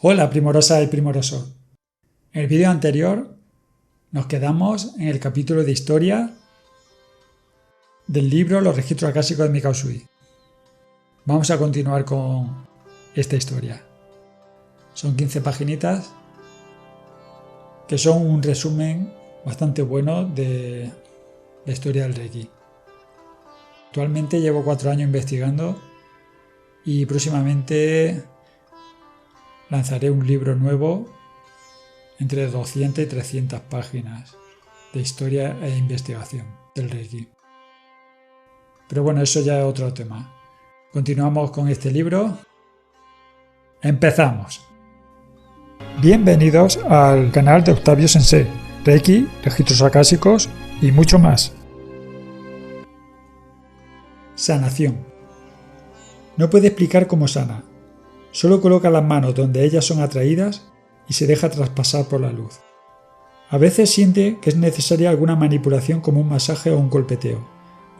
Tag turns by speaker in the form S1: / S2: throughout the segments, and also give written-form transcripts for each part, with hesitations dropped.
S1: Hola primorosa y primoroso. En el vídeo anterior nos quedamos en el capítulo de historia del libro Los registros acásicos de Mikao Usui. Vamos a continuar con esta historia. Son 15 paginitas que son un resumen bastante bueno de la historia del Reiki. Actualmente llevo 4 años investigando y próximamente lanzaré un libro nuevo entre 200 y 300 páginas de historia e investigación del Reiki. Pero bueno, eso ya es otro tema. Continuamos con este libro. ¡Empezamos! Bienvenidos al canal de Octavio Sensei, Reiki, registros acásicos y mucho más. Sanación. No puede explicar cómo sana. Solo coloca las manos donde ellas son atraídas y se deja traspasar por la luz. A veces siente que es necesaria alguna manipulación como un masaje o un golpeteo.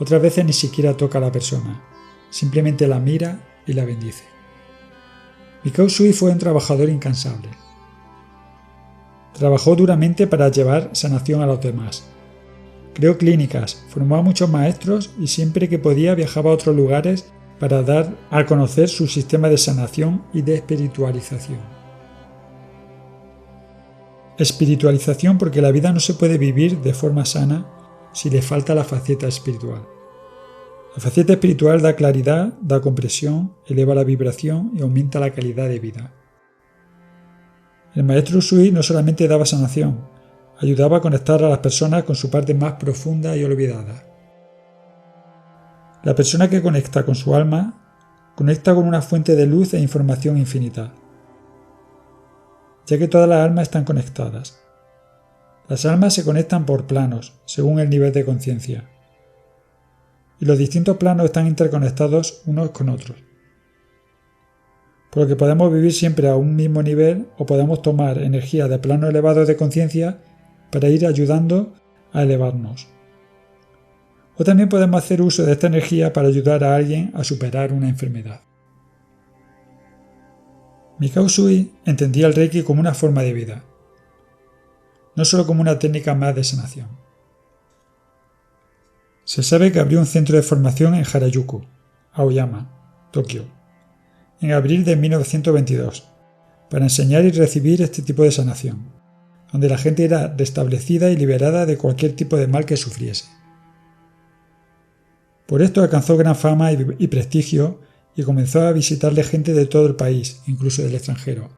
S1: Otras veces ni siquiera toca a la persona. Simplemente la mira y la bendice. Mikao Usui fue un trabajador incansable. Trabajó duramente para llevar sanación a los demás. Creó clínicas, formó a muchos maestros y siempre que podía viajaba a otros lugares para dar a conocer su sistema de sanación y de espiritualización. Espiritualización porque la vida no se puede vivir de forma sana si le falta la faceta espiritual. La faceta espiritual da claridad, da compresión, eleva la vibración y aumenta la calidad de vida. El maestro Usui no solamente daba sanación, ayudaba a conectar a las personas con su parte más profunda y olvidada. La persona que conecta con su alma, conecta con una fuente de luz e información infinita, ya que todas las almas están conectadas. Las almas se conectan por planos, según el nivel de conciencia, y los distintos planos están interconectados unos con otros. Por lo que podemos vivir siempre a un mismo nivel o podemos tomar energía de planos elevados de conciencia para ir ayudando a elevarnos. O también podemos hacer uso de esta energía para ayudar a alguien a superar una enfermedad. Mikao Usui entendía el Reiki como una forma de vida, no solo como una técnica más de sanación. Se sabe que abrió un centro de formación en Harajuku, Aoyama, Tokio, en abril de 1922, para enseñar y recibir este tipo de sanación, donde la gente era restablecida y liberada de cualquier tipo de mal que sufriese. Por esto alcanzó gran fama y prestigio y comenzó a visitarle gente de todo el país, incluso del extranjero.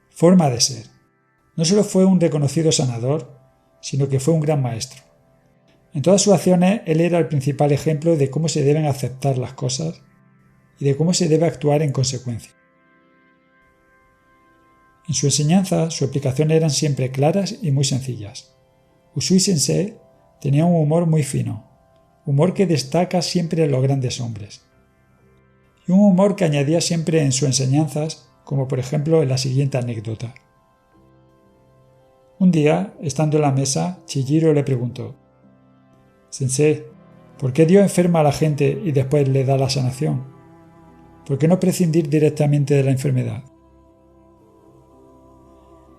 S1: Forma de ser. No solo fue un reconocido sanador, sino que fue un gran maestro. En todas sus acciones, él era el principal ejemplo de cómo se deben aceptar las cosas y de cómo se debe actuar en consecuencia. En su enseñanza, sus explicaciones eran siempre claras y muy sencillas. Usui Sensei tenía un humor muy fino, humor que destaca siempre en los grandes hombres, y un humor que añadía siempre en sus enseñanzas, como por ejemplo en la siguiente anécdota. Un día, estando en la mesa, Chihiro le preguntó: «Sensei, ¿por qué Dios enferma a la gente y después le da la sanación? ¿Por qué no prescindir directamente de la enfermedad?»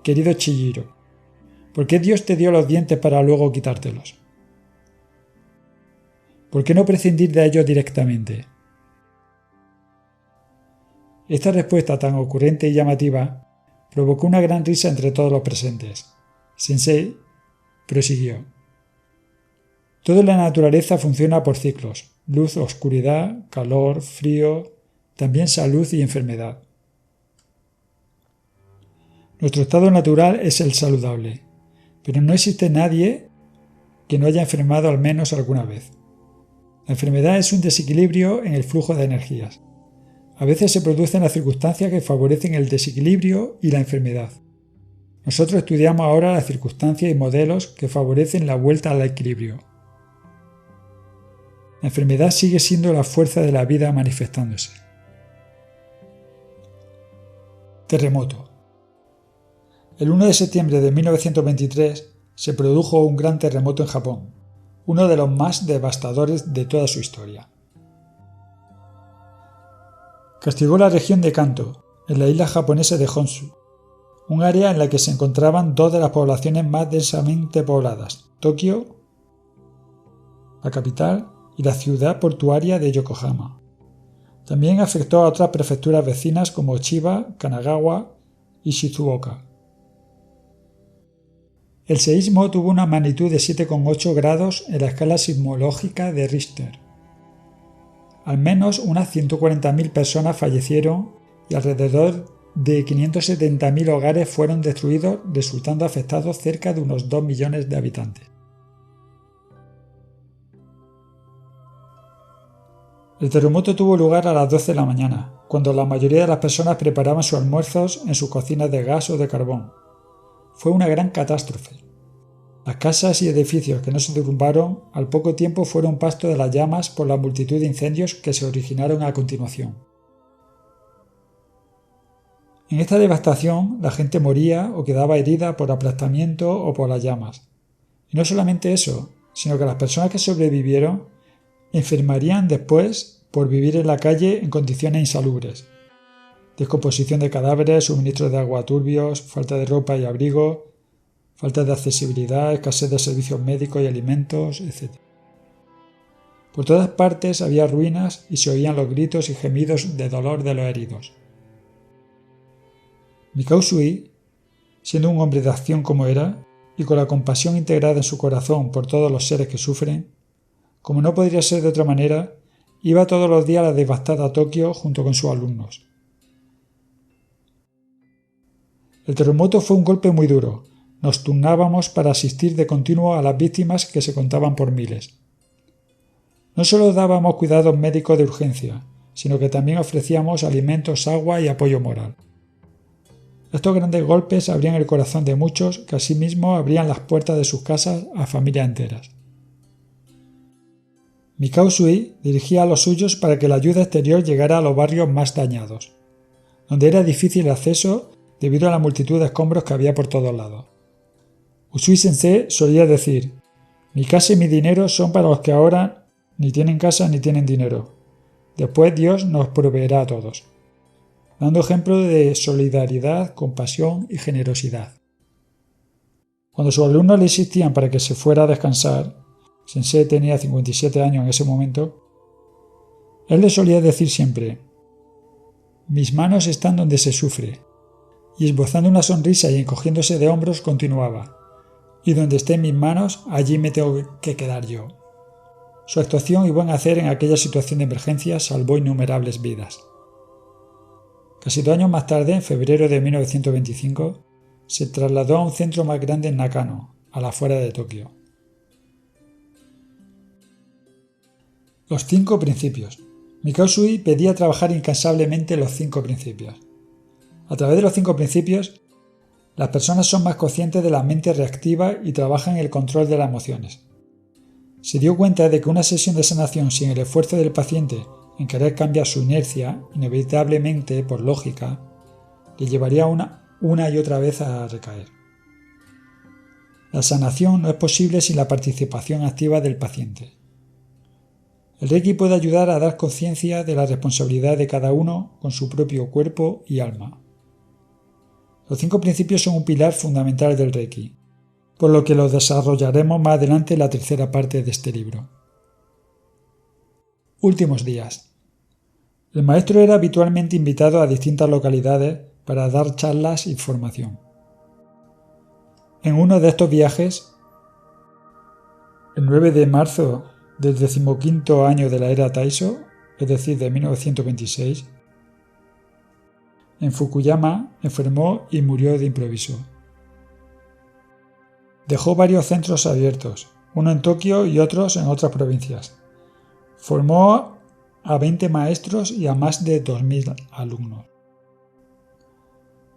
S1: «Querido Chihiro, ¿por qué Dios te dio los dientes para luego quitártelos? ¿Por qué no prescindir de ellos directamente?» Esta respuesta tan ocurrente y llamativa provocó una gran risa entre todos los presentes. Sensei prosiguió: «Todo en la naturaleza funciona por ciclos: luz, oscuridad, calor, frío, también salud y enfermedad. Nuestro estado natural es el saludable, pero no existe nadie que no haya enfermado al menos alguna vez. La enfermedad es un desequilibrio en el flujo de energías. A veces se producen las circunstancias que favorecen el desequilibrio y la enfermedad. Nosotros estudiamos ahora las circunstancias y modelos que favorecen la vuelta al equilibrio. La enfermedad sigue siendo la fuerza de la vida manifestándose». Terremoto. El 1 de septiembre de 1923 se produjo un gran terremoto en Japón, uno de los más devastadores de toda su historia. Castigó la región de Kanto, en la isla japonesa de Honshu, un área en la que se encontraban dos de las poblaciones más densamente pobladas, Tokio, la capital, y la ciudad portuaria de Yokohama. También afectó a otras prefecturas vecinas como Chiba, Kanagawa y Shizuoka. El seísmo tuvo una magnitud de 7,8 grados en la escala sismológica de Richter. Al menos unas 140.000 personas fallecieron y alrededor de 570.000 hogares fueron destruidos, resultando afectados cerca de unos 2 millones de habitantes. El terremoto tuvo lugar a las 12 de la mañana, cuando la mayoría de las personas preparaban sus almuerzos en sus cocinas de gas o de carbón. Fue una gran catástrofe. Las casas y edificios que no se derrumbaron al poco tiempo fueron pasto de las llamas por la multitud de incendios que se originaron a continuación. En esta devastación la gente moría o quedaba herida por aplastamiento o por las llamas. Y no solamente eso, sino que las personas que sobrevivieron enfermarían después por vivir en la calle en condiciones insalubres. Descomposición de cadáveres, suministro de agua turbios, falta de ropa y abrigo, falta de accesibilidad, escasez de servicios médicos y alimentos, etc. Por todas partes había ruinas y se oían los gritos y gemidos de dolor de los heridos. Mikao Usui, siendo un hombre de acción como era, y con la compasión integrada en su corazón por todos los seres que sufren, como no podría ser de otra manera, iba todos los días a la devastada Tokio junto con sus alumnos. El terremoto fue un golpe muy duro. Nos turnábamos para asistir de continuo a las víctimas que se contaban por miles. No solo dábamos cuidados médicos de urgencia, sino que también ofrecíamos alimentos, agua y apoyo moral. Estos grandes golpes abrían el corazón de muchos que asimismo abrían las puertas de sus casas a familias enteras. Mikao Usui dirigía a los suyos para que la ayuda exterior llegara a los barrios más dañados, donde era difícil el acceso debido a la multitud de escombros que había por todos lados. Usui-sensei solía decir: «Mi casa y mi dinero son para los que ahora ni tienen casa ni tienen dinero. Después Dios nos proveerá a todos», dando ejemplo de solidaridad, compasión y generosidad. Cuando sus alumnos le insistían para que se fuera a descansar, Sensei tenía 57 años en ese momento, él le solía decir siempre: «Mis manos están donde se sufre», y esbozando una sonrisa y encogiéndose de hombros continuaba: «Y donde estén mis manos, allí me tengo que quedar yo». Su actuación y buen hacer en aquella situación de emergencia salvó innumerables vidas. Casi 2 años más tarde, en febrero de 1925, se trasladó a un centro más grande en Nakano, a la afuera de Tokio. Los 5 principios. Mikao Usui pedía trabajar incansablemente los 5 principios. A través de los 5 principios, las personas son más conscientes de la mente reactiva y trabajan en el control de las emociones. Se dio cuenta de que una sesión de sanación sin el esfuerzo del paciente en querer cambiar su inercia, inevitablemente, por lógica, le llevaría una y otra vez a recaer. La sanación no es posible sin la participación activa del paciente. El Reiki puede ayudar a dar conciencia de la responsabilidad de cada uno con su propio cuerpo y alma. Los 5 principios son un pilar fundamental del Reiki, por lo que los desarrollaremos más adelante en la tercera parte de este libro. Últimos días. El maestro era habitualmente invitado a distintas localidades para dar charlas y formación. En uno de estos viajes, el 9 de marzo del 15º año de la era Taisho, es decir, de 1926, en Fukuyama enfermó y murió de improviso. Dejó varios centros abiertos, uno en Tokio y otros en otras provincias. Formó a 20 maestros y a más de 2.000 alumnos.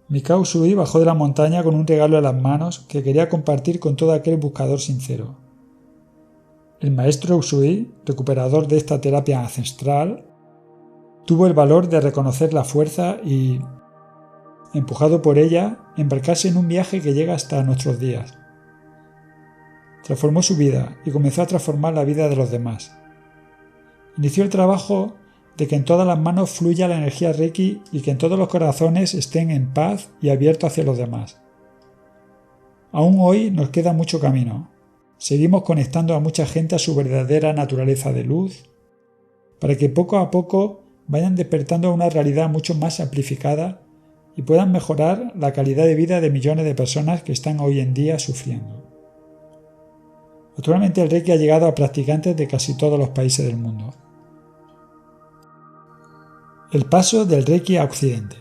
S1: Mikao Usui bajó de la montaña con un regalo en las manos que quería compartir con todo aquel buscador sincero. El maestro Usui, recuperador de esta terapia ancestral, tuvo el valor de reconocer la fuerza y, empujado por ella, embarcarse en un viaje que llega hasta nuestros días. Transformó su vida y comenzó a transformar la vida de los demás. Inició el trabajo de que en todas las manos fluya la energía Reiki y que en todos los corazones estén en paz y abiertos hacia los demás. Aún hoy nos queda mucho camino. Seguimos conectando a mucha gente a su verdadera naturaleza de luz, para que poco a poco vayan despertando a una realidad mucho más amplificada y puedan mejorar la calidad de vida de millones de personas que están hoy en día sufriendo. Actualmente el Reiki ha llegado a practicantes de casi todos los países del mundo. El paso del Reiki a Occidente.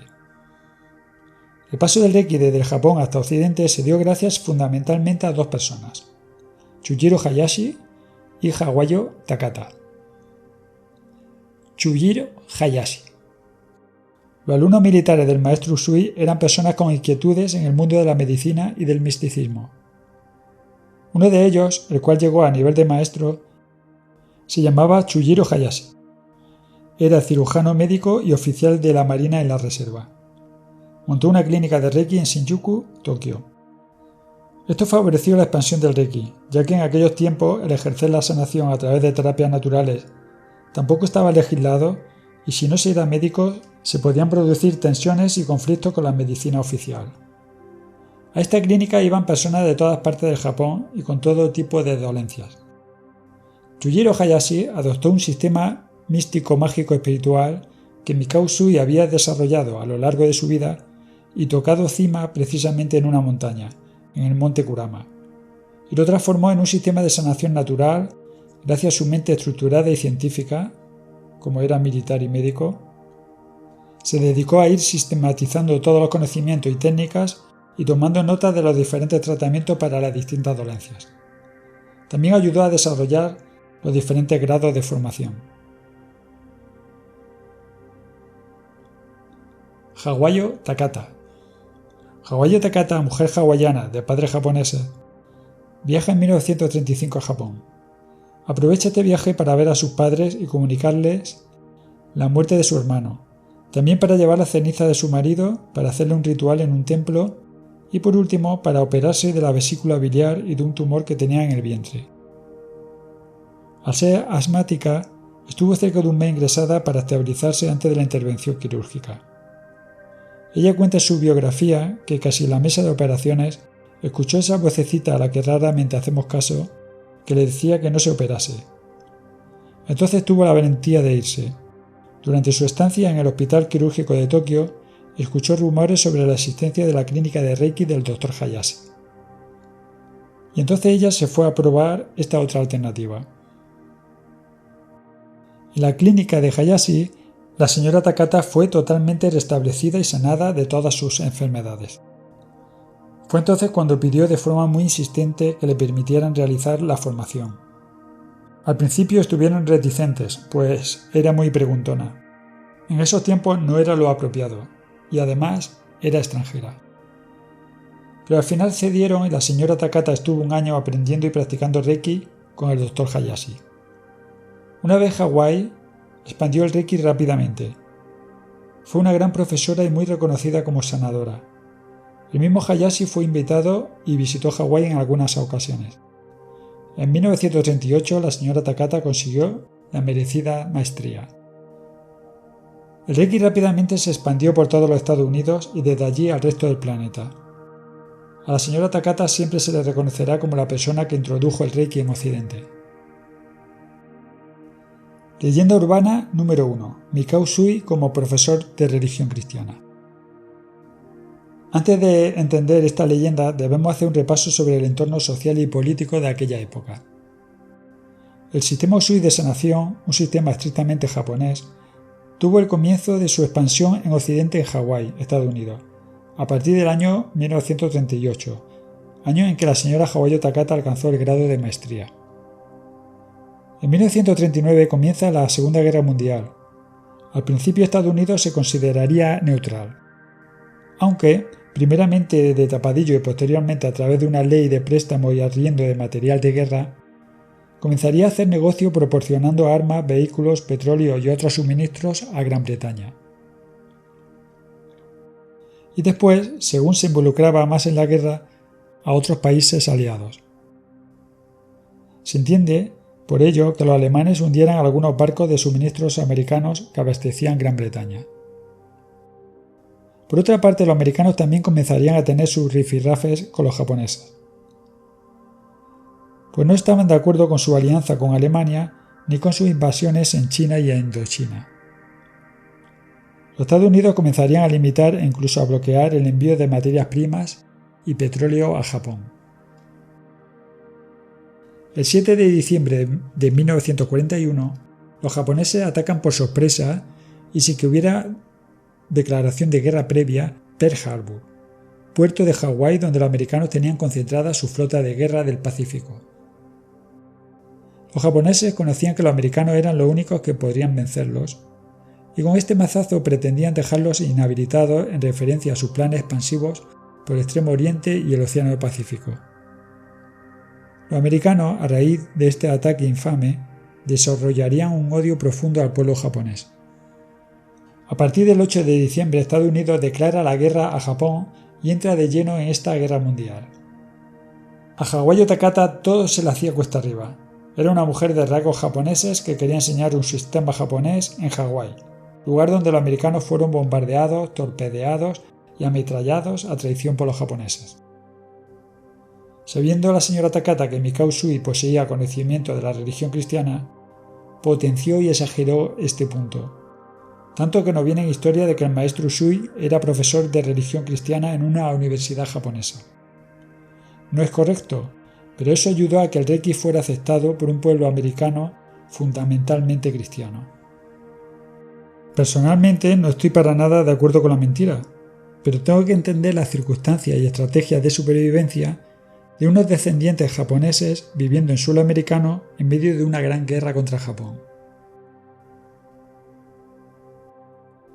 S1: El paso del Reiki desde el Japón hasta Occidente se dio gracias fundamentalmente a dos personas, Chujiro Hayashi y Hawayo Takata. Chujiro Hayashi. Los alumnos militares del maestro Usui eran personas con inquietudes en el mundo de la medicina y del misticismo. Uno de ellos, el cual llegó a nivel de maestro, se llamaba Chujiro Hayashi. Era cirujano médico y oficial de la Marina en la reserva. Montó una clínica de Reiki en Shinjuku, Tokio. Esto favoreció la expansión del Reiki, ya que en aquellos tiempos el ejercer la sanación a través de terapias naturales tampoco estaba legislado y si no se era médico se podían producir tensiones y conflictos con la medicina oficial. A esta clínica iban personas de todas partes del Japón y con todo tipo de dolencias. Chujiro Hayashi adoptó un sistema místico mágico espiritual que Mikao Usui había desarrollado a lo largo de su vida y tocado cima precisamente en una montaña, en el monte Kurama, y lo transformó en un sistema de sanación natural gracias a su mente estructurada y científica, como era militar y médico. Se dedicó a ir sistematizando todos los conocimientos y técnicas y tomando nota de los diferentes tratamientos para las distintas dolencias. También ayudó a desarrollar los diferentes grados de formación. Hawayo Takata. Hawayo Takata, mujer hawaiana de padres japoneses, viaja en 1935 a Japón. Aprovecha este viaje para ver a sus padres y comunicarles la muerte de su hermano, también para llevar la ceniza de su marido, para hacerle un ritual en un templo y por último para operarse de la vesícula biliar y de un tumor que tenía en el vientre. Al ser asmática, estuvo cerca de un mes ingresada para estabilizarse antes de la intervención quirúrgica. Ella cuenta en su biografía que casi en la mesa de operaciones escuchó esa vocecita a la que raramente hacemos caso que le decía que no se operase. Entonces tuvo la valentía de irse. Durante su estancia en el Hospital Quirúrgico de Tokio, escuchó rumores sobre la existencia de la clínica de Reiki del Dr. Hayashi. Y entonces ella se fue a probar esta otra alternativa. En la clínica de Hayashi, la señora Takata fue totalmente restablecida y sanada de todas sus enfermedades. Fue entonces cuando pidió de forma muy insistente que le permitieran realizar la formación. Al principio estuvieron reticentes, pues era muy preguntona. En esos tiempos no era lo apropiado, y además era extranjera. Pero al final cedieron y la señora Takata estuvo un año aprendiendo y practicando Reiki con el Dr. Hayashi. Una vez en Hawái, expandió el Reiki rápidamente. Fue una gran profesora y muy reconocida como sanadora. El mismo Hayashi fue invitado y visitó Hawái en algunas ocasiones. En 1938 la señora Takata consiguió la merecida maestría. El Reiki rápidamente se expandió por todos los Estados Unidos y desde allí al resto del planeta. A la señora Takata siempre se le reconocerá como la persona que introdujo el Reiki en Occidente. Leyenda urbana número 1. Mikao Usui como profesor de religión cristiana. Antes de entender esta leyenda debemos hacer un repaso sobre el entorno social y político de aquella época. El sistema Usui de sanación, un sistema estrictamente japonés, tuvo el comienzo de su expansión en Occidente en Hawái, Estados Unidos, a partir del año 1938, año en que la señora Hawayo Takata alcanzó el grado de maestría. En 1939 comienza la Segunda Guerra Mundial. Al principio Estados Unidos se consideraría neutral, aunque primeramente de tapadillo y posteriormente a través de una ley de préstamo y arriendo de material de guerra, comenzaría a hacer negocio proporcionando armas, vehículos, petróleo y otros suministros a Gran Bretaña. Y después, según se involucraba más en la guerra, a otros países aliados. Se entiende por ello que los alemanes hundieran algunos barcos de suministros americanos que abastecían Gran Bretaña. Por otra parte, los americanos también comenzarían a tener sus rifirrafes con los japoneses, pues no estaban de acuerdo con su alianza con Alemania ni con sus invasiones en China y en Indochina. Los Estados Unidos comenzarían a limitar e incluso a bloquear el envío de materias primas y petróleo a Japón. El 7 de diciembre de 1941, los japoneses atacan por sorpresa y sin que hubiera declaración de guerra previa Pearl Harbor, puerto de Hawái donde los americanos tenían concentrada su flota de guerra del Pacífico. Los japoneses conocían que los americanos eran los únicos que podrían vencerlos, y con este mazazo pretendían dejarlos inhabilitados en referencia a sus planes expansivos por el Extremo Oriente y el Océano Pacífico. Los americanos, a raíz de este ataque infame, desarrollarían un odio profundo al pueblo japonés. A partir del 8 de diciembre, Estados Unidos declara la guerra a Japón y entra de lleno en esta guerra mundial. A Hawayo Takata todo se le hacía cuesta arriba. Era una mujer de rasgos japoneses que quería enseñar un sistema japonés en Hawái, lugar donde los americanos fueron bombardeados, torpedeados y ametrallados a traición por los japoneses. Sabiendo la señora Takata que Mikao Usui poseía conocimiento de la religión cristiana, potenció y exageró este punto, tanto que nos viene en historia de que el maestro Usui era profesor de religión cristiana en una universidad japonesa. No es correcto, pero eso ayudó a que el Reiki fuera aceptado por un pueblo americano fundamentalmente cristiano. Personalmente no estoy para nada de acuerdo con la mentira, pero tengo que entender las circunstancias y estrategias de supervivencia de unos descendientes japoneses viviendo en suelo americano en medio de una gran guerra contra Japón.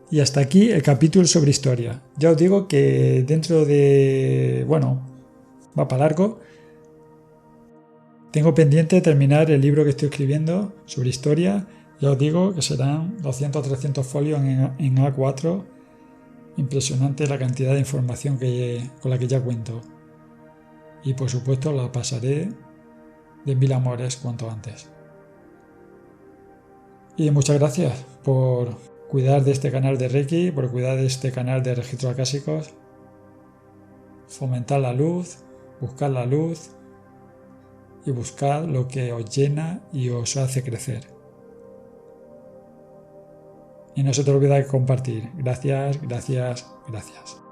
S1: Y hasta aquí el capítulo sobre historia. Ya os digo que dentro de... va para largo. Tengo pendiente terminar el libro que estoy escribiendo sobre historia. Ya os digo que serán 200-300 folios en A4. Impresionante la cantidad de información con la que ya cuento. Y por supuesto la pasaré de mil amores cuanto antes. Y muchas gracias por cuidar de este canal de Reiki, por cuidar de este canal de registros acásicos. Fomentar la luz, buscar la luz y buscar lo que os llena y os hace crecer. Y no se te olvide compartir. Gracias, gracias, gracias.